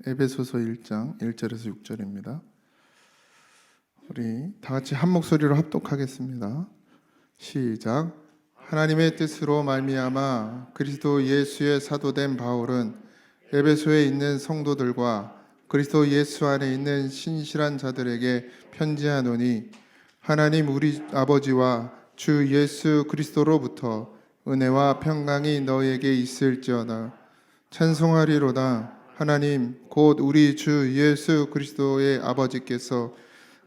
에베소서 1장 1절에서 6절입니다. 우리 다 같이 한 목소리로 합독하겠습니다. 시작. 하나님의 뜻으로 말미암아 그리스도 예수의 사도된 바울은 에베소에 있는 성도들과 그리스도 예수 안에 있는 신실한 자들에게 편지하노니, 하나님 우리 아버지와 주 예수 그리스도로부터 은혜와 평강이 너희에게 있을지어다. 찬송하리로다. 하나님 곧 우리 주 예수 그리스도의 아버지께서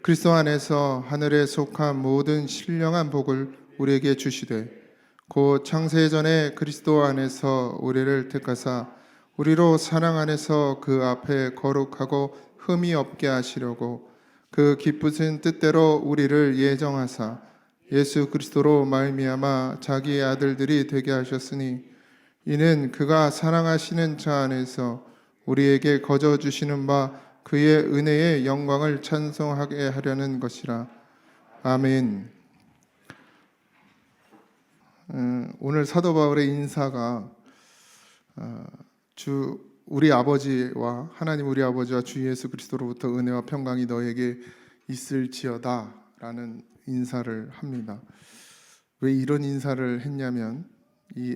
그리스도 안에서 하늘에 속한 모든 신령한 복을 우리에게 주시되, 곧 창세 전에 그리스도 안에서 우리를 택하사 우리로 사랑 안에서 그 앞에 거룩하고 흠이 없게 하시려고 그 기쁘신 뜻대로 우리를 예정하사 예수 그리스도로 말미암아 자기의 아들들이 되게 하셨으니, 이는 그가 사랑하시는 자 안에서 우리에게 거저 주시는 바 그의 은혜의 영광을 찬송하게 하려는 것이라. 아멘. 오늘 사도 바울의 인사가 우리 아버지와 하나님 우리 아버지와 주 예수 그리스도로부터 은혜와 평강이 너에게 있을지어다 라는 인사를 합니다. 왜 이런 인사를 했냐면, 이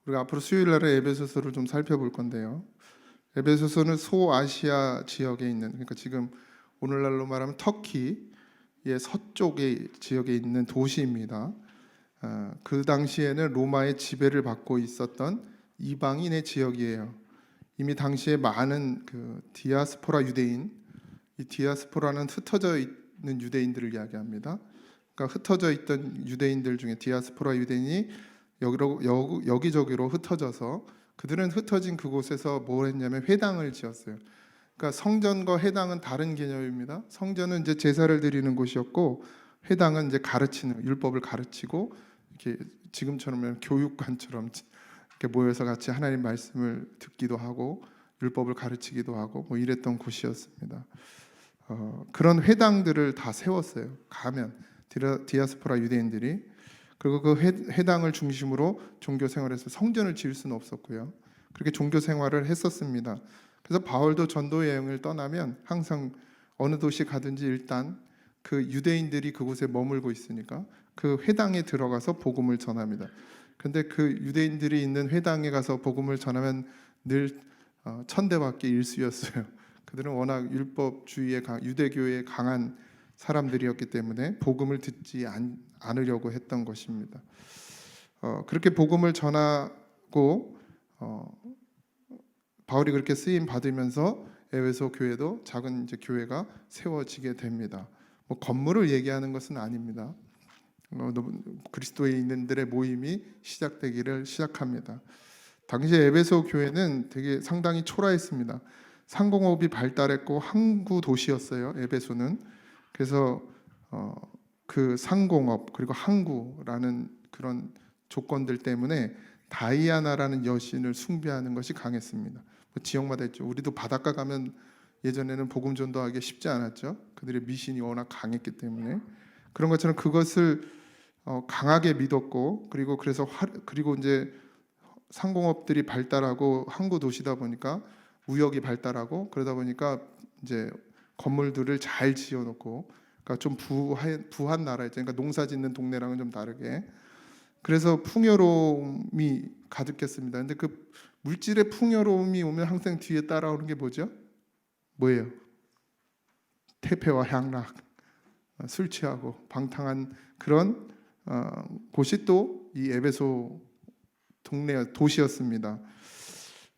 우리가 앞으로 수요일 날에 에베소서를 좀 살펴볼 건데요, 에베소서는 소아시아 지역에 있는, 그러니까 지금 오늘날로 말하면 터키의 서쪽의 지역에 있는 도시입니다. 그 당시에는 로마의 지배를 받고 있었던 이방인의 지역이에요. 이미 당시에 많은 그 디아스포라 유대인, 이 디아스포라는 흩어져 있는 유대인들을 이야기합니다. 그러니까 흩어져 있던 유대인들 중에 디아스포라 유대인이 여기저기로 흩어져서, 그들은 흩어진 그곳에서 뭘 했냐면 회당을 지었어요. 그러니까 성전과 회당은 다른 개념입니다. 성전은 이제 제사를 드리는 곳이었고, 회당은 이제 가르치는, 율법을 가르치고 이렇게 지금처럼 교육관처럼 이렇게 모여서 같이 하나님 말씀을 듣기도 하고 율법을 가르치기도 하고 뭐 이랬던 곳이었습니다. 그런 회당들을 다 세웠어요. 가면 디아스포라 유대인들이. 그리고 그 회당을 중심으로 종교 생활에서 성전을 지을 수는 없었고요. 그렇게 종교 생활을 했었습니다. 그래서 바울도 전도 여행을 떠나면 항상 어느 도시 가든지 일단 그 유대인들이 그곳에 머물고 있으니까 그 회당에 들어가서 복음을 전합니다. 그런데 그 유대인들이 있는 회당에 가서 복음을 전하면 늘 천대받기 일쑤였어요. 그들은 워낙 율법주의에 유대교에 강한 사람들이었기 때문에 복음을 듣지 않으려고 했던 것입니다. 그렇게 복음을 전하고 바울이 그렇게 쓰임 받으면서 에베소 교회도 작은 이제 교회가 세워지게 됩니다. 뭐 건물을 얘기하는 것은 아닙니다. 그리스도에 있는들의 모임이 시작합니다. 당시 에베소 교회는 되게 상당히 초라했습니다. 상공업이 발달했고 항구 도시였어요, 에베소는. 그래서 그 상공업 그리고 항구라는 그런 조건들 때문에 다이아나라는 여신을 숭배하는 것이 강했습니다. 뭐 지역마다 있죠. 우리도 바닷가 가면 예전에는 복음 전도하기 쉽지 않았죠. 그들의 미신이 워낙 강했기 때문에. 그런 것처럼 그것을 강하게 믿었고, 그리고 이제 상공업들이 발달하고 항구 도시다 보니까 무역이 발달하고, 그러다 보니까 이제 건물들을 잘 지어놓고, 그러니까 좀 부한 나라였죠. 그러니까 농사 짓는 동네랑은 좀 다르게. 그래서 풍요로움이 가득했습니다. 근데 그 물질의 풍요로움이 오면 항상 뒤에 따라오는 게 뭐예요? 태폐와 향락, 술 취하고 방탕한 그런 곳이 또 이 에베소 도시였습니다.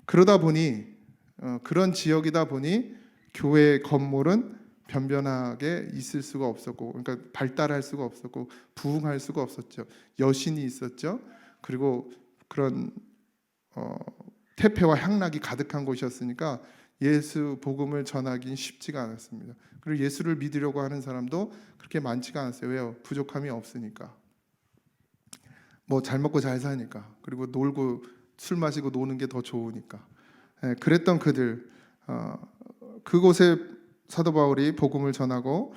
그러다 보니 그런 지역이다 보니 교회 건물은 변변하게 있을 수가 없었고, 그러니까 발달할 수가 없었고 부흥할 수가 없었죠. 여신이 있었죠. 그리고 그런 태폐와 향락이 가득한 곳이었으니까 예수 복음을 전하기는 쉽지가 않았습니다. 그리고 예수를 믿으려고 하는 사람도 그렇게 많지가 않았어요. 왜요? 부족함이 없으니까. 뭐 잘 먹고 잘 사니까. 그리고 놀고 술 마시고 노는 게 더 좋으니까. 그랬던 그들, 그곳에 사도 바울이 복음을 전하고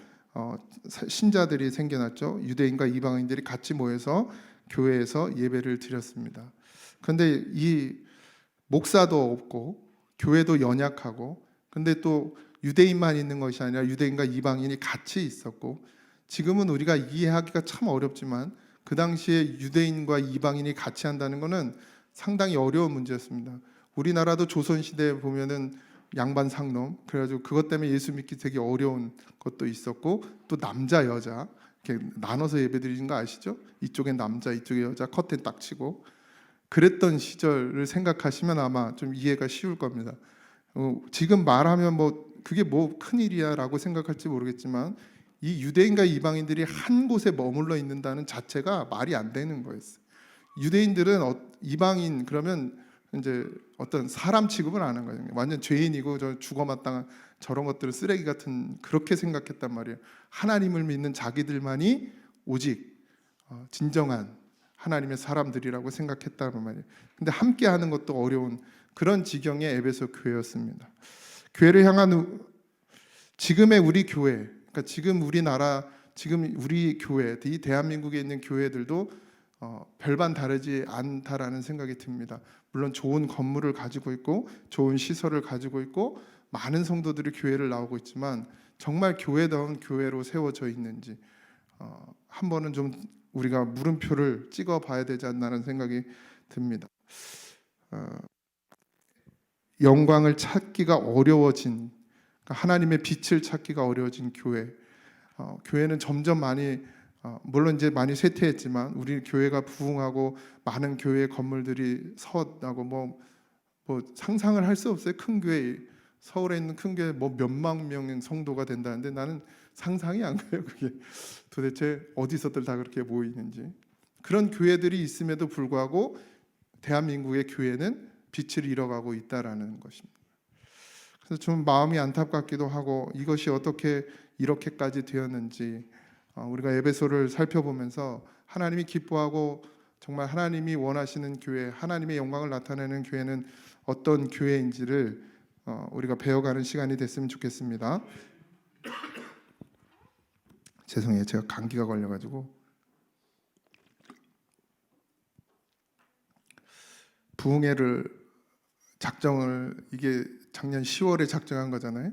신자들이 생겨났죠. 유대인과 이방인들이 같이 모여서 교회에서 예배를 드렸습니다. 그런데 이 목사도 없고 교회도 연약하고, 근데 또 유대인만 있는 것이 아니라 유대인과 이방인이 같이 있었고, 지금은 우리가 이해하기가 참 어렵지만 그 당시에 유대인과 이방인이 같이 한다는 것은 상당히 어려운 문제였습니다. 우리나라도 조선시대에 보면은 양반 상놈, 그래가지고 그것 때문에 예수 믿기 되게 어려운 것도 있었고, 또 남자 여자 이렇게 나눠서 예배드리는 거 아시죠? 이쪽에 남자 이쪽에 여자 커튼 딱 치고 그랬던 시절을 생각하시면 아마 좀 이해가 쉬울 겁니다. 지금 말하면 뭐 그게 뭐 큰일이야 라고 생각할지 모르겠지만, 이 유대인과 이방인들이 한 곳에 머물러 있는다는 자체가 말이 안 되는 거였어요. 유대인들은 이방인 그러면 이제 어떤 사람 취급을 안 한 거예요. 완전 죄인이고 저 죽어마땅한 저런 것들을 쓰레기 같은, 그렇게 생각했단 말이에요. 하나님을 믿는 자기들만이 오직 진정한 하나님의 사람들이라고 생각했다는 말이에요. 근데 함께 하는 것도 어려운 그런 지경의 에베소 교회였습니다. 교회를 향한 지금의 우리 교회, 그러니까 지금 우리나라, 지금 우리 교회, 이 대한민국에 있는 교회들도 별반 다르지 않다라는 생각이 듭니다. 물론 좋은 건물을 가지고 있고 좋은 시설을 가지고 있고 많은 성도들이 교회를 나오고 있지만, 정말 교회다운 교회로 세워져 있는지 한 번은 좀 우리가 물음표를 찍어봐야 되지 않나라는 생각이 듭니다. 영광을 찾기가 어려워진, 그러니까 하나님의 빛을 찾기가 어려워진 교회. 교회는 점점 많이 물론 이제 많이 쇠퇴했지만, 우리 교회가 부흥하고 많은 교회 건물들이 서나고 뭐 상상을 할 수 없어요. 큰 교회, 서울에 있는 큰 교회 뭐 몇만 명의 성도가 된다는데 나는 상상이 안 가요. 그게 도대체 어디서들 다 그렇게 모이는지. 그런 교회들이 있음에도 불구하고 대한민국의 교회는 빛을 잃어가고 있다라는 것입니다. 그래서 좀 마음이 안타깝기도 하고, 이것이 어떻게 이렇게까지 되었는지 우리가 에베소를 살펴보면서 하나님이 기뻐하고 정말 하나님이 원하시는 교회, 하나님의 영광을 나타내는 교회는 어떤 교회인지를 우리가 배워가는 시간이 됐으면 좋겠습니다. 죄송해요, 제가 감기가 걸려가지고. 부흥회를 작정을, 이게 작년 10월에 작정한 거잖아요.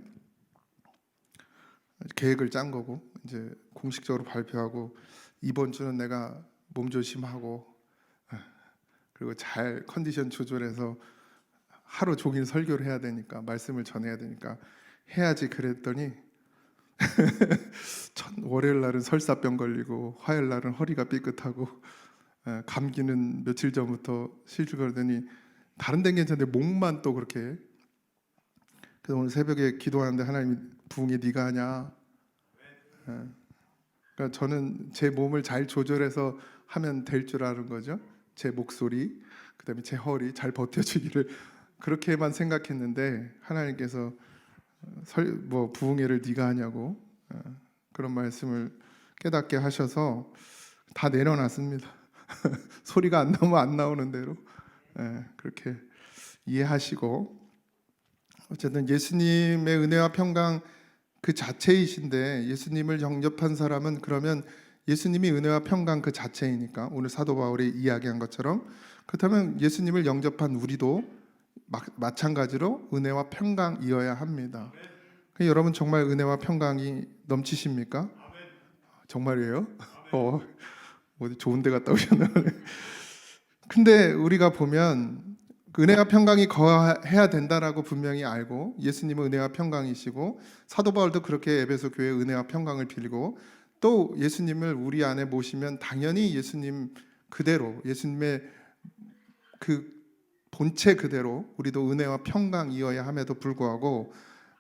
계획을 짠 거고 이제 공식적으로 발표하고, 이번 주는 내가 몸조심하고 그리고 잘 컨디션 조절해서 하루 종일 설교를 해야 되니까, 말씀을 전해야 되니까 해야지 그랬더니 월요일 날은 설사병 걸리고 화요일 날은 허리가 삐끗하고 감기는 며칠 전부터 실줄 거더니 다른 데는 괜찮은데 목만 또 그렇게. 그래서 오늘 새벽에 기도하는데 하나님이 부흥이 네가 하냐. 그러니까 저는 제 몸을 잘 조절해서 하면 될 줄 아는 거죠. 제 목소리, 그다음에 제 허리 잘 버텨주기를 그렇게만 생각했는데, 하나님께서 부흥회를 네가 하냐고 그런 말씀을 깨닫게 하셔서 다 내려놨습니다. 소리가 안 나오면 안 나오는 대로 그렇게 이해하시고, 어쨌든 예수님의 은혜와 평강 그 자체이신데, 예수님을 영접한 사람은 그러면 예수님이 은혜와 평강 그 자체이니까, 오늘 사도 바울이 이야기한 것처럼, 그렇다면 예수님을 영접한 우리도 마찬가지로 은혜와 평강이어야 합니다. 여러분 정말 은혜와 평강이 넘치십니까? 정말이에요? 어디 좋은 데 갔다 오셨나? 근데 우리가 보면 은혜와 평강이 거해야 된다라고 분명히 알고, 예수님은 은혜와 평강이시고, 사도 바울도 그렇게 에베소 교회에 은혜와 평강을 빌고, 또 예수님을 우리 안에 모시면 당연히 예수님 그대로, 예수님의 그 본체 그대로 우리도 은혜와 평강이어야 함에도 불구하고,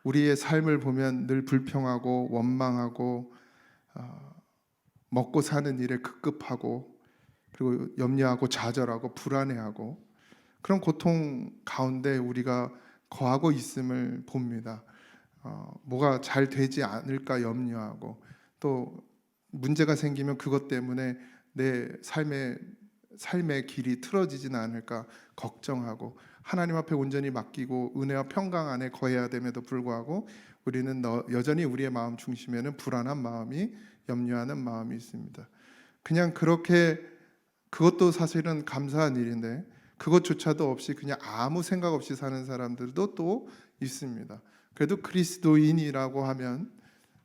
우리의 삶을 보면 늘 불평하고 원망하고 먹고 사는 일에 급급하고, 그리고 염려하고 좌절하고 불안해하고, 그런 고통 가운데 우리가 거하고 있음을 봅니다. 뭐가 잘 되지 않을까 염려하고, 또 문제가 생기면 그것 때문에 내 삶의 길이 틀어지지는 않을까 걱정하고, 하나님 앞에 온전히 맡기고 은혜와 평강 안에 거해야 됨에도 불구하고 우리는 여전히 우리의 마음 중심에는 불안한 마음이, 염려하는 마음이 있습니다. 그냥 그렇게, 그것도 사실은 감사한 일인데, 그것조차도 없이 그냥 아무 생각 없이 사는 사람들도 또 있습니다. 그래도 그리스도인이라고 하면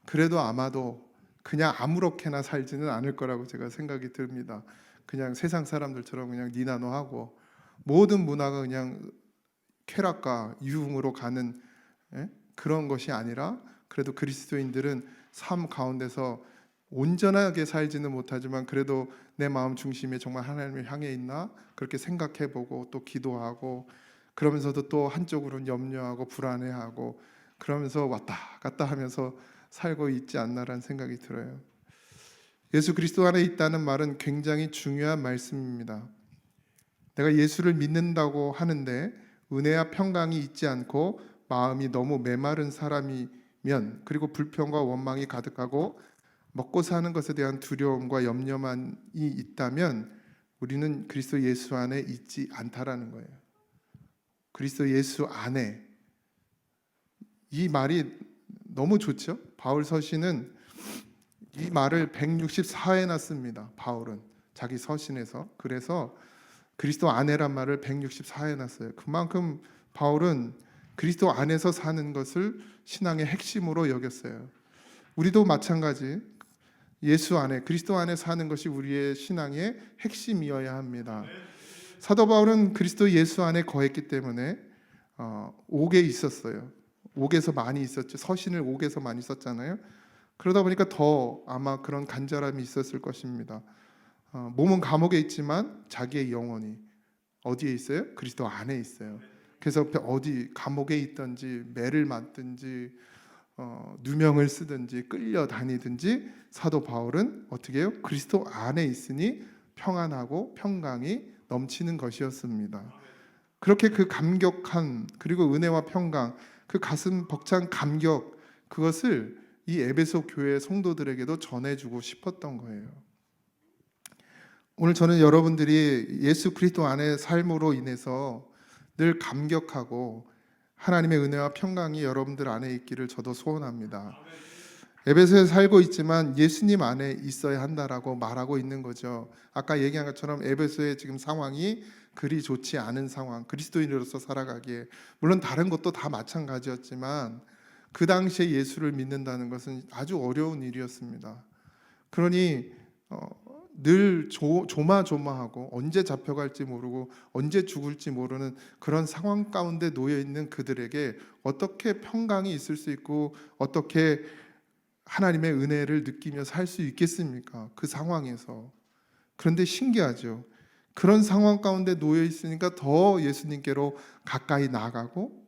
그래도 아마도 그냥 아무렇게나 살지는 않을 거라고 제가 생각이 듭니다. 그냥 세상 사람들처럼 그냥 니나노하고 모든 문화가 그냥 쾌락과 유흥으로 가는 그런 것이 아니라 그래도 그리스도인들은 삶 가운데서 온전하게 살지는 못하지만 그래도 내 마음 중심에 정말 하나님을 향해 있나 그렇게 생각해보고 또 기도하고 그러면서도 또 한쪽으로는 염려하고 불안해하고 그러면서 왔다 갔다 하면서 살고 있지 않나라는 생각이 들어요. 예수 그리스도 안에 있다는 말은 굉장히 중요한 말씀입니다. 내가 예수를 믿는다고 하는데 은혜와 평강이 있지 않고 마음이 너무 메마른 사람이면 그리고 불평과 원망이 가득하고 먹고 사는 것에 대한 두려움과 염려만이 있다면 우리는 그리스도 예수 안에 있지 않다라는 거예요. 그리스도 예수 안에, 이 말이 너무 좋죠. 바울 서신은 이 말을 164회나 씁니다. 바울은 자기 서신에서. 그래서 그리스도 안에란 말을 164회나 써요. 그만큼 바울은 그리스도 안에서 사는 것을 신앙의 핵심으로 여겼어요. 우리도 마찬가지 예수 안에, 그리스도 안에 사는 것이 우리의 신앙의 핵심이어야 합니다. 사도 바울은 그리스도 예수 안에 거했기 때문에 옥에 있었어요. 옥에서 많이 있었죠. 서신을 옥에서 많이 썼잖아요. 그러다 보니까 더 아마 그런 간절함이 있었을 것입니다. 몸은 감옥에 있지만 자기의 영혼이 어디에 있어요? 그리스도 안에 있어요. 그래서 어디 감옥에 있든지 매를 맞든지 누명을 쓰든지 끌려다니든지 사도 바울은 어떻게 해요? 그리스도 안에 있으니 평안하고 평강이 넘치는 것이었습니다. 그렇게 그 감격한 그리고 은혜와 평강, 그 가슴 벅찬 감격, 그것을 이 에베소 교회 성도들에게도 전해주고 싶었던 거예요. 오늘 저는 여러분들이 예수 그리스도 안의 삶으로 인해서 늘 감격하고 하나님의 은혜와 평강이 여러분들 안에 있기를 저도 소원합니다. 에베소에 살고 있지만 예수님 안에 있어야 한다라고 말하고 있는 거죠. 아까 얘기한 것처럼 에베소의 지금 상황이 그리 좋지 않은 상황, 그리스도인으로서 살아가기에 물론 다른 것도 다 마찬가지였지만 그 당시에 예수를 믿는다는 것은 아주 어려운 일이었습니다. 그러니 늘 조마조마하고 언제 잡혀갈지 모르고 언제 죽을지 모르는 그런 상황 가운데 놓여 있는 그들에게 어떻게 평강이 있을 수 있고 어떻게 하나님의 은혜를 느끼며 살 수 있겠습니까? 그 상황에서. 그런데 신기하죠. 그런 상황 가운데 놓여 있으니까 더 예수님께로 가까이 나가고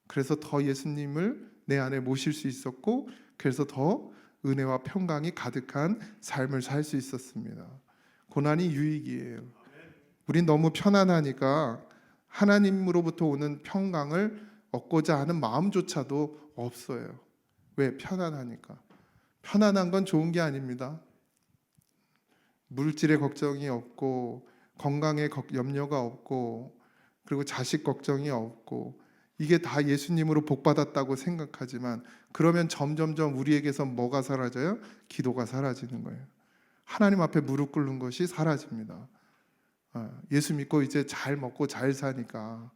그래서 더 예수님을 내 안에 모실 수 있었고 그래서 더 은혜와 평강이 가득한 삶을 살 수 있었습니다. 고난이 유익이에요. 우린 너무 편안하니까 하나님으로부터 오는 평강을 얻고자 하는 마음조차도 없어요. 왜? 편안하니까. 편안한 건 좋은 게 아닙니다. 물질의 걱정이 없고 건강의 염려가 없고 그리고 자식 걱정이 없고 이게 다 예수님으로 복받았다고 생각하지만 그러면 점점점 우리에게서 뭐가 사라져요? 기도가 사라지는 거예요. 하나님 앞에 무릎 꿇는 것이 사라집니다. 예수 믿고 이제 잘 먹고 잘 사니까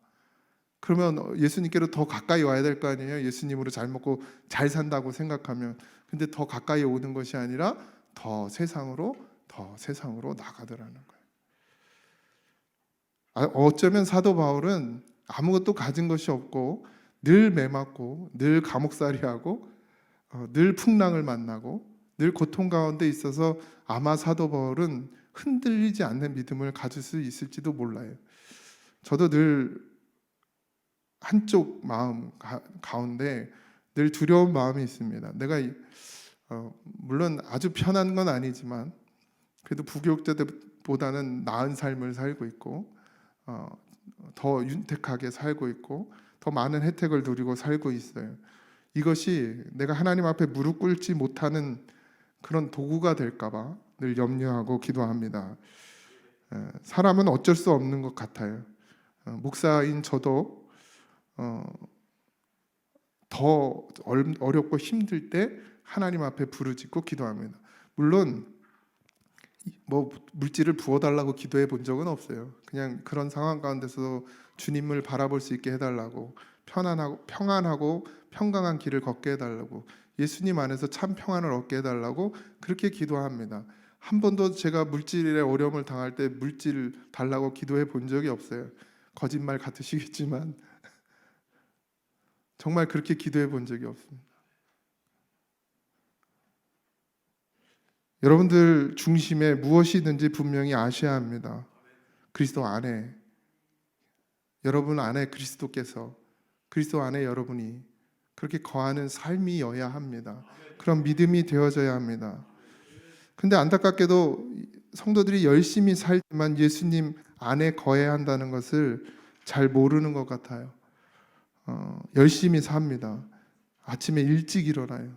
그러면 예수님께로 더 가까이 와야 될 거 아니에요? 예수님으로 잘 먹고 잘 산다고 생각하면 근데 더 가까이 오는 것이 아니라 더 세상으로 나가더라는 거예요. 어쩌면 사도 바울은 아무것도 가진 것이 없고 늘 매맞고 늘 감옥살이하고 늘 풍랑을 만나고 늘 고통 가운데 있어서 아마 사도 바울은 흔들리지 않는 믿음을 가질 수 있을지도 몰라요. 저도 늘 한쪽 마음 가운데 늘 두려운 마음이 있습니다. 내가 물론 아주 편한 건 아니지만 그래도 부교육자들보다는 나은 삶을 살고 있고 더 윤택하게 살고 있고 더 많은 혜택을 누리고 살고 있어요. 이것이 내가 하나님 앞에 무릎 꿇지 못하는 그런 도구가 될까 봐 늘 염려하고 기도합니다. 사람은 어쩔 수 없는 것 같아요. 목사인 저도 더 어렵고 힘들 때 하나님 앞에 부르짖고 기도합니다. 물론 뭐 물질을 부어달라고 기도해 본 적은 없어요. 그냥 그런 상황 가운데서 주님을 바라볼 수 있게 해달라고, 평안하고 평강한 길을 걷게 해달라고, 예수님 안에서 참 평안을 얻게 해달라고 그렇게 기도합니다. 한 번도 제가 물질의 어려움을 당할 때 물질 달라고 기도해 본 적이 없어요. 거짓말 같으시겠지만 정말 그렇게 기도해 본 적이 없습니다. 여러분들 중심에 무엇이 있는지 분명히 아셔야 합니다. 그리스도 안에, 여러분 안에 그리스도 안에 여러분이 그렇게 거하는 삶이어야 합니다. 그런 믿음이 되어져야 합니다. 근데 안타깝게도 성도들이 열심히 살지만 예수님 안에 거해야 한다는 것을 잘 모르는 것 같아요. 열심히 삽니다. 아침에 일찍 일어나요.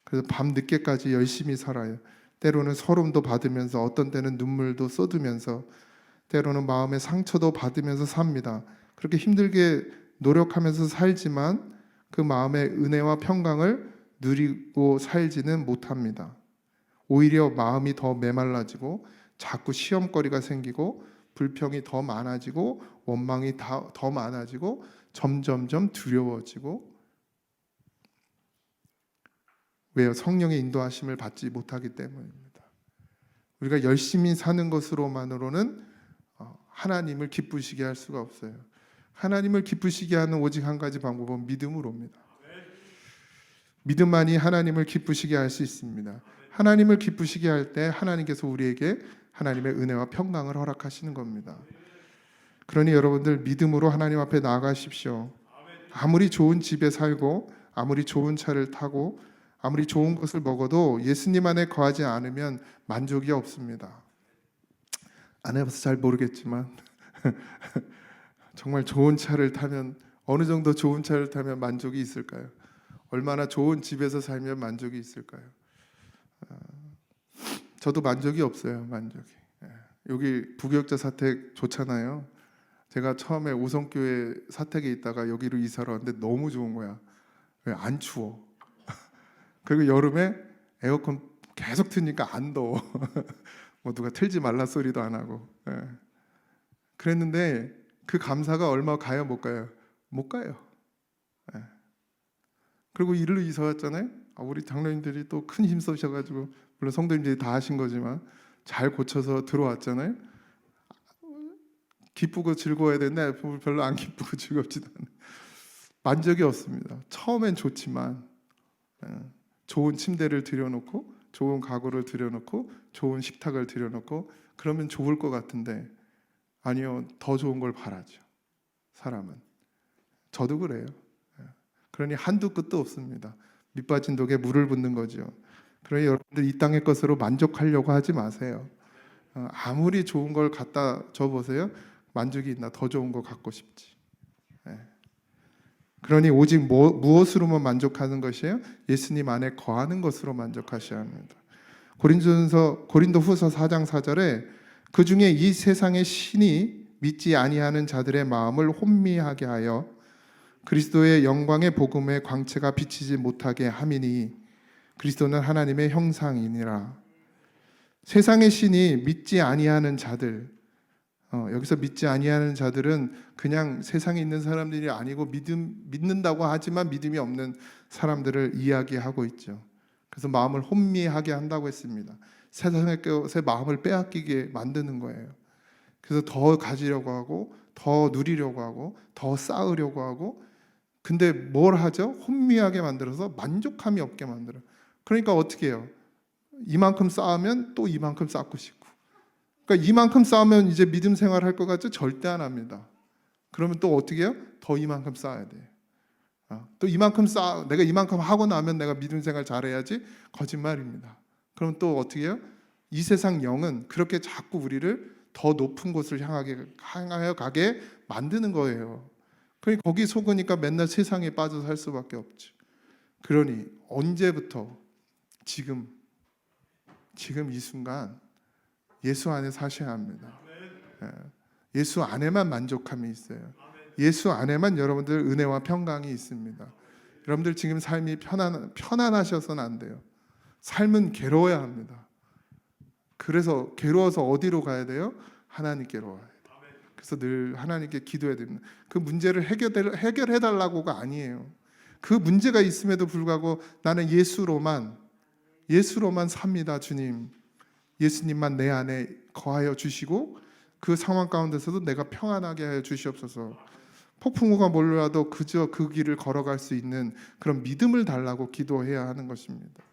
그래서 밤 늦게까지 열심히 살아요. 때로는 서름도 받으면서, 어떤 때는 눈물도 쏟으면서, 때로는 마음의 상처도 받으면서 삽니다. 그렇게 힘들게 노력하면서 살지만 그 마음의 은혜와 평강을 누리고 살지는 못합니다. 오히려 마음이 더 메말라지고 자꾸 시험거리가 생기고 불평이 더 많아지고 원망이 더 많아지고 점점점 두려워지고. 왜요? 성령의 인도하심을 받지 못하기 때문입니다. 우리가 열심히 사는 것으로만으로는 하나님을 기쁘시게 할 수가 없어요. 하나님을 기쁘시게 하는 오직 한 가지 방법은 믿음으로입니다. 믿음만이 하나님을 기쁘시게 할 수 있습니다. 하나님을 기쁘시게 할 때 하나님께서 우리에게 하나님의 은혜와 평강을 허락하시는 겁니다. 그러니 여러분들 믿음으로 하나님 앞에 나아가십시오. 아무리 좋은 집에 살고 아무리 좋은 차를 타고 아무리 좋은 것을 먹어도 예수님 안에 거하지 않으면 만족이 없습니다. 안 해봐서 잘 모르겠지만 정말 좋은 차를 타면, 어느 정도 좋은 차를 타면 만족이 있을까요? 얼마나 좋은 집에서 살면 만족이 있을까요? 저도 만족이 없어요. 만족이. 여기 부교육자 사택 좋잖아요. 제가 처음에 오성교회 사택에 있다가 여기로 이사를 왔는데 너무 좋은 거야. 왜? 안 추워. 그리고 여름에 에어컨 계속 트니까 안 더워. 뭐 누가 틀지 말라 소리도 안 하고. 그랬는데 그 감사가 얼마 가요, 못 가요? 못 가요. 그리고 이리로 이사 왔잖아요. 우리 장로님들이 또 큰 힘 써셔가지고, 물론 성도님들이 다 하신 거지만 잘 고쳐서 들어왔잖아요. 기쁘고 즐거워야 되는데 별로 안 기쁘고 즐겁지도 않아요. 만족이 없습니다. 처음엔 좋지만 좋은 침대를 들여놓고 좋은 가구를 들여놓고 좋은 식탁을 들여놓고 그러면 좋을 것 같은데, 아니요, 더 좋은 걸 바라죠. 사람은. 저도 그래요. 그러니 한두 끝도 없습니다. 밑빠진 독에 물을 붓는 거죠. 그러니 여러분들 이 땅의 것으로 만족하려고 하지 마세요. 아무리 좋은 걸 갖다 줘 보세요. 만족이 있나? 더 좋은 거 갖고 싶지. 그러니 오직 무엇으로만 만족하는 것이에요? 예수님 안에 거하는 것으로 만족하셔야 합니다. 고린도후서 4장 4절에 그 중에 이 세상의 신이 믿지 아니하는 자들의 마음을 혼미하게 하여 그리스도의 영광의 복음의 광채가 비치지 못하게 함이니 그리스도는 하나님의 형상이니라. 세상의 신이 믿지 아니하는 자들, 여기서 믿지 아니하는 자들은 그냥 세상에 있는 사람들이 아니고 믿는다고 하지만 믿음이 없는 사람들을 이야기하고 있죠. 그래서 마음을 혼미하게 한다고 했습니다. 세상의 것에 마음을 빼앗기게 만드는 거예요. 그래서 더 가지려고 하고 더 누리려고 하고 더 쌓으려고 하고, 근데 뭘 하죠? 혼미하게 만들어서 만족함이 없게 만들어요. 그러니까 어떻게 해요? 이만큼 쌓으면 또 이만큼 쌓고 싶고, 그러니까 이만큼 쌓으면 이제 믿음 생활할 것 같죠? 절대 안 합니다. 그러면 또 어떻게 해요? 더 이만큼 쌓아야 돼요. 또 이만큼 내가 이만큼 하고 나면 내가 믿음 생활 잘해야지. 거짓말입니다. 그럼 또 어떻게 해요? 이 세상 영은 그렇게 자꾸 우리를 더 높은 곳을 향하여 가게 만드는 거예요. 그러니 거기 속으니까 맨날 세상에 빠져 살 수밖에 없죠. 그러니 언제부터? 지금 이 순간 예수 안에 사셔야 합니다. 예수 안에만 만족함이 있어요. 예수 안에만 여러분들 은혜와 평강이 있습니다. 여러분들 지금 삶이 편안하셔서는 안 돼요. 삶은 괴로워야 합니다. 그래서 괴로워서 어디로 가야 돼요? 하나님께로 와야 돼요. 그래서 늘 하나님께 기도해야 됩니다. 그 문제를 해결해 달라고가 아니에요. 그 문제가 있음에도 불구하고 나는 예수로만 삽니다. 주님, 예수님만 내 안에 거하여 주시고 그 상황 가운데서도 내가 평안하게 하여 주시옵소서. 폭풍우가 몰려와도 그저 그 길을 걸어갈 수 있는 그런 믿음을 달라고 기도해야 하는 것입니다.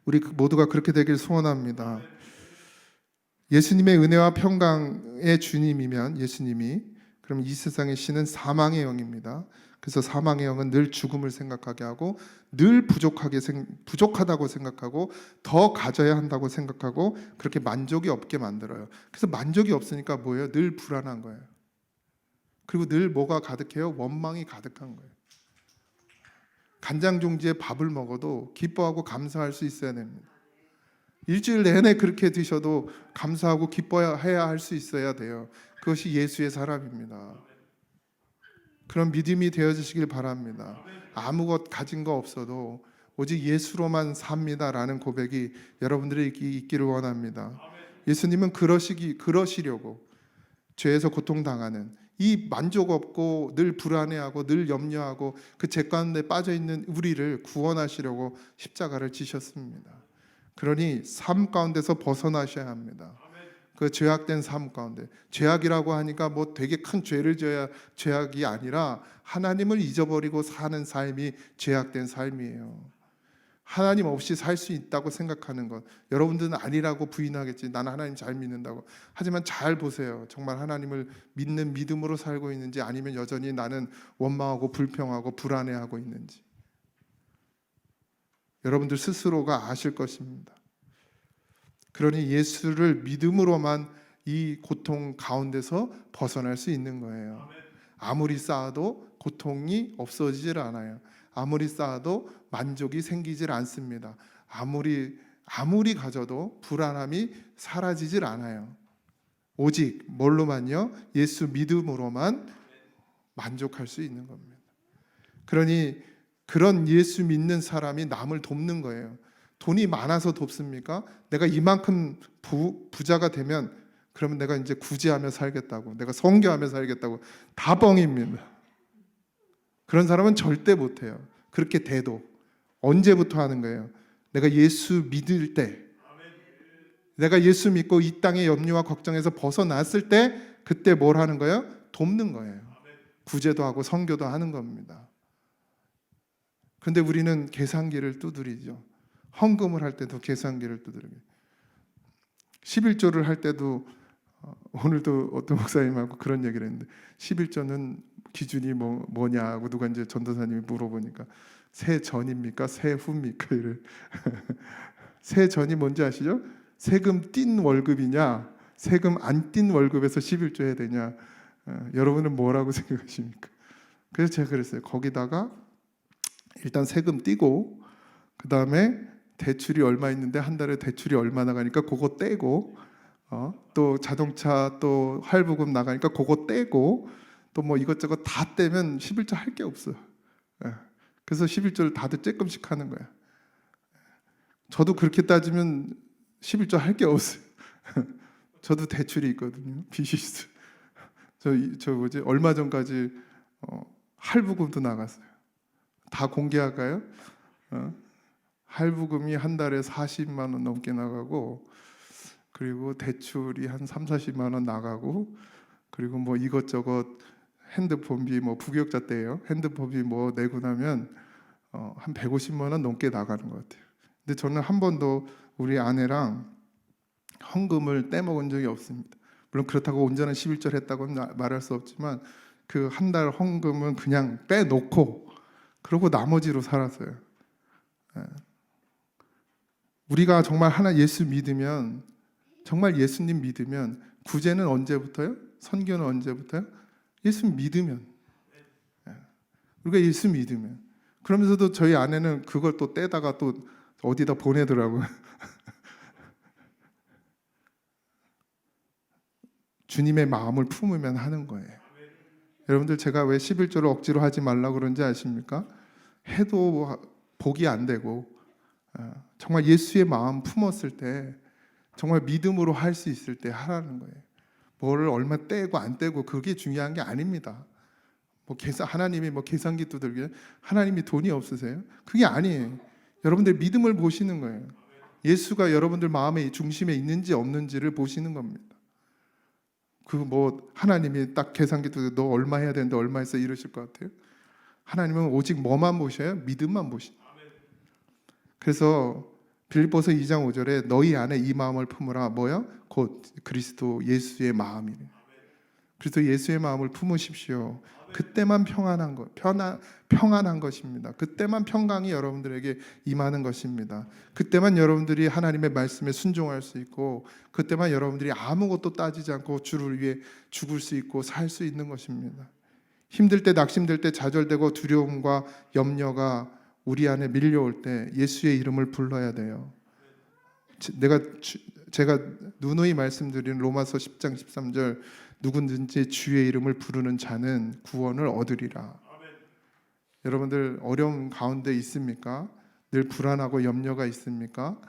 우리 모두가 그렇게 되길 소원합니다. 예수님의 은혜와 평강의 주님이면 예수님이, 그럼 이 세상의 신은 사망의 영입니다. 그래서 사망의 영은 늘 죽음을 생각하게 하고 늘 부족하다고 생각하고 더 가져야 한다고 생각하고 그렇게 만족이 없게 만들어요. 그래서 만족이 없으니까 뭐예요? 늘 불안한 거예요. 그리고 늘 뭐가 가득해요? 원망이 가득한 거예요. 간장종지에 밥을 먹어도 기뻐하고 감사할 수 있어야 됩니다. 일주일 내내 그렇게 드셔도 감사하고 기뻐해야 할 수 있어야 돼요. 그것이 예수의 사람입니다. 그런 믿음이 되어주시길 바랍니다. 아무것 가진 거 없어도 오직 예수로만 삽니다라는 고백이 여러분들이 있기를 원합니다. 예수님은 그러시려고 죄에서 고통당하는 이 만족 없고 늘 불안해하고 늘 염려하고 그 죄 가운데 빠져있는 우리를 구원하시려고 십자가를 지셨습니다. 그러니 삶 가운데서 벗어나셔야 합니다. 그 죄악된 삶 가운데, 죄악이라고 하니까 뭐 되게 큰 죄를 져야 죄악이 아니라 하나님을 잊어버리고 사는 삶이 죄악된 삶이에요. 하나님 없이 살 수 있다고 생각하는 것, 여러분들은 아니라고 부인하겠지. 나는 하나님 잘 믿는다고. 하지만 잘 보세요. 정말 하나님을 믿는 믿음으로 살고 있는지, 아니면 여전히 나는 원망하고 불평하고 불안해하고 있는지 여러분들 스스로가 아실 것입니다. 그러니 예수를 믿음으로만 이 고통 가운데서 벗어날 수 있는 거예요. 아무리 쌓아도 고통이 없어지질 않아요. 아무리 쌓아도 만족이 생기질 않습니다. 아무리 가져도 불안함이 사라지질 않아요. 오직 뭘로만요? 예수 믿음으로만 만족할 수 있는 겁니다. 그러니 그런 예수 믿는 사람이 남을 돕는 거예요. 돈이 많아서 돕습니까? 내가 이만큼 부자가 되면 그러면 내가 이제 구제하며 살겠다고, 내가 선교하며 살겠다고, 다 뻥입니다. 그런 사람은 절대 못해요. 그렇게 돼도. 언제부터 하는 거예요? 내가 예수 믿을 때, 내가 예수 믿고 이 땅의 염려와 걱정에서 벗어났을 때, 그때 뭘 하는 거예요? 돕는 거예요. 구제도 하고 선교도 하는 겁니다. 그런데 우리는 계산기를 두드리죠. 헌금을 할 때도 계산기를 두드리고, 11조를 할 때도 오늘도 어떤 목사님하고 그런 얘기를 했는데, 11조는 기준이 뭐냐고 누가 이제 전도사님이 물어보니까 새 전입니까? 새 후입니까? 이래. 새 전이 뭔지 아시죠? 세금 띈 월급이냐, 세금 안 띈 월급에서 11조 해야 되냐. 여러분은 뭐라고 생각하십니까? 그래서 제가 그랬어요. 거기다가 일단 세금 띄고, 그 다음에 대출이 얼마 있는데 한 달에 대출이 얼마 나가니까 그거 떼고, 또 자동차 또 할부금 나가니까 그거 떼고, 또 뭐 이것저것 다 떼면 11조 할 게 없어요. 그래서 11조를 다들 조금씩 하는 거야. 저도 그렇게 따지면 11조 할 게 없어요. 저도 대출이 있거든요. 빚이 있어요. 얼마 전까지 할부금도 나갔어요. 다 공개할까요? 할부금이 한 달에 40만 원 넘게 나가고, 그리고 대출이 한 3, 40만 원 나가고, 그리고 뭐 이것저것 핸드폰비, 뭐 부교육자 때예요. 핸드폰비 뭐 내고 나면 한 150만 원 넘게 나가는 것 같아요. 근데 저는 한 번도 우리 아내랑 헌금을 떼먹은 적이 없습니다. 물론 그렇다고 온전한 11절 했다고는 말할 수 없지만 그 한 달 헌금은 그냥 빼놓고 그러고 나머지로 살았어요. 우리가 정말 하나 예수 믿으면, 정말 예수님 믿으면, 구제는 언제부터요? 선교는 언제부터요? 예수 믿으면. 우리가 예수 믿으면. 그러면서도 저희 아내는 그걸 또 떼다가 또 어디다 보내더라고요. 주님의 마음을 품으면 하는 거예요. 여러분들, 제가 왜 11조를 억지로 하지 말라고 그런지 아십니까? 해도 복이 안 되고, 정말 예수의 마음 품었을 때 정말 믿음으로 할 수 있을 때 하라는 거예요. 뭐를 얼마 떼고 안 떼고 그게 중요한 게 아닙니다. 하나님이 계산기 두들겨 하나님이 돈이 없으세요? 그게 아니에요. 여러분들 믿음을 보시는 거예요. 예수가 여러분들 마음의 중심에 있는지 없는지를 보시는 겁니다. 하나님이 딱 계산기 두들겨 너 얼마 해야 되는데 얼마 했어 이러실 것 같아요? 하나님은 오직 뭐만 보셔요? 믿음만 보시는 거예요. 그래서 빌립보서 2장 5절에 너희 안에 이 마음을 품으라. 뭐요? 곧 그리스도 예수의 마음이래. 그리스도 예수의 마음을 품으십시오. 그때만 평안한 것입니다. 그때만 평강이 여러분들에게 임하는 것입니다. 그때만 여러분들이 하나님의 말씀에 순종할 수 있고, 그때만 여러분들이 아무것도 따지지 않고 주를 위해 죽을 수 있고 살 수 있는 것입니다. 힘들 때, 낙심될 때, 좌절되고 두려움과 염려가 우리 안에 밀려올 때 예수의 이름을 불러야 돼요. 제가 누누이 말씀드리는 로마서 10장 13절, 누구든지 주의 이름을 부르는 자는 구원을 얻으리라. 여러분들 어려움 가운데 있습니까? 늘 불안하고 염려가 있습니까?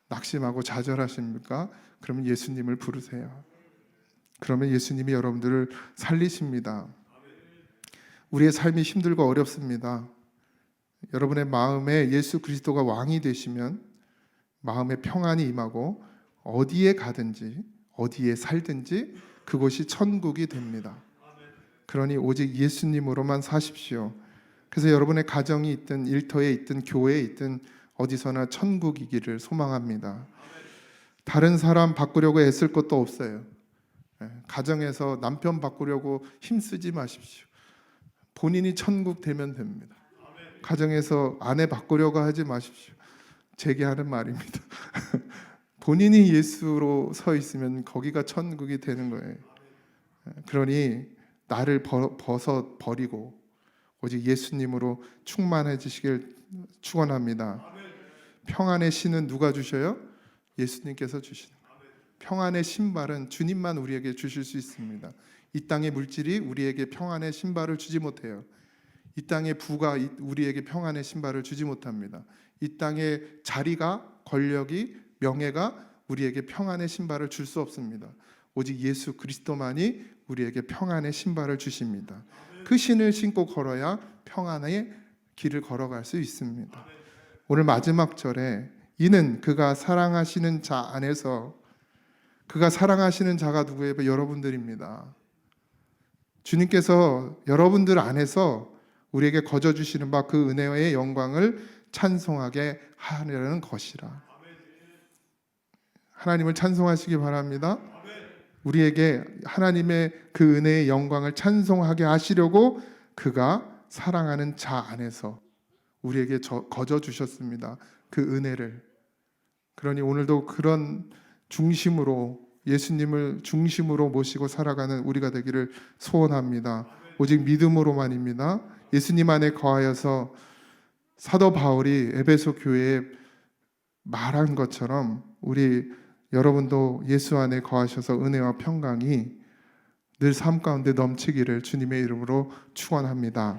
낙심하고 좌절하십니까? 그러면 예수님을 부르세요. 그러면 예수님이 여러분들을 살리십니다. 우리의 삶이 힘들고 어렵습니다. 여러분의 마음에 예수 그리스도가 왕이 되시면 마음에 평안이 임하고 어디에 가든지 어디에 살든지 그곳이 천국이 됩니다. 그러니 오직 예수님으로만 사십시오. 그래서 여러분의 가정이 있든 일터에 있든 교회에 있든 어디서나 천국이기를 소망합니다. 다른 사람 바꾸려고 애쓸 것도 없어요. 가정에서 남편 바꾸려고 힘쓰지 마십시오. 본인이 천국 되면 됩니다. 가정에서 아내 바꾸려고 하지 마십시오. 제게 하는 말입니다. 본인이 예수로 서 있으면 거기가 천국이 되는 거예요. 그러니 나를 버리고 오직 예수님으로 충만해지시길 축원합니다. 평안의 신은 누가 주셔요? 예수님께서 주시는 거예요. 평안의 신발은 주님만 우리에게 주실 수 있습니다. 이 땅의 물질이 우리에게 평안의 신발을 주지 못해요. 이 땅의 부가 우리에게 평안의 신발을 주지 못합니다. 이 땅의 자리가, 권력이, 명예가 우리에게 평안의 신발을 줄 수 없습니다. 오직 예수 그리스도만이 우리에게 평안의 신발을 주십니다. 그 신을 신고 걸어야 평안의 길을 걸어갈 수 있습니다. 오늘 마지막 절에 이는 그가 사랑하시는 자 안에서, 그가 사랑하시는 자가 누구예요? 여러분들입니다. 주님께서 여러분들 안에서 우리에게 거저 주시는 바 그 은혜의 영광을 찬송하게 하려는 것이라. 하나님을 찬송하시기 바랍니다. 우리에게 하나님의 그 은혜의 영광을 찬송하게 하시려고 그가 사랑하는 자 안에서 우리에게 거저 주셨습니다. 그 은혜를. 그러니 오늘도 그런 중심으로, 예수님을 중심으로 모시고 살아가는 우리가 되기를 소원합니다. 오직 믿음으로만입니다. 예수님 안에 거하여서 사도 바울이 에베소 교회에 말한 것처럼 여러분도 예수 안에 거하셔서 은혜와 평강이 늘 삶 가운데 넘치기를 주님의 이름으로 축원합니다.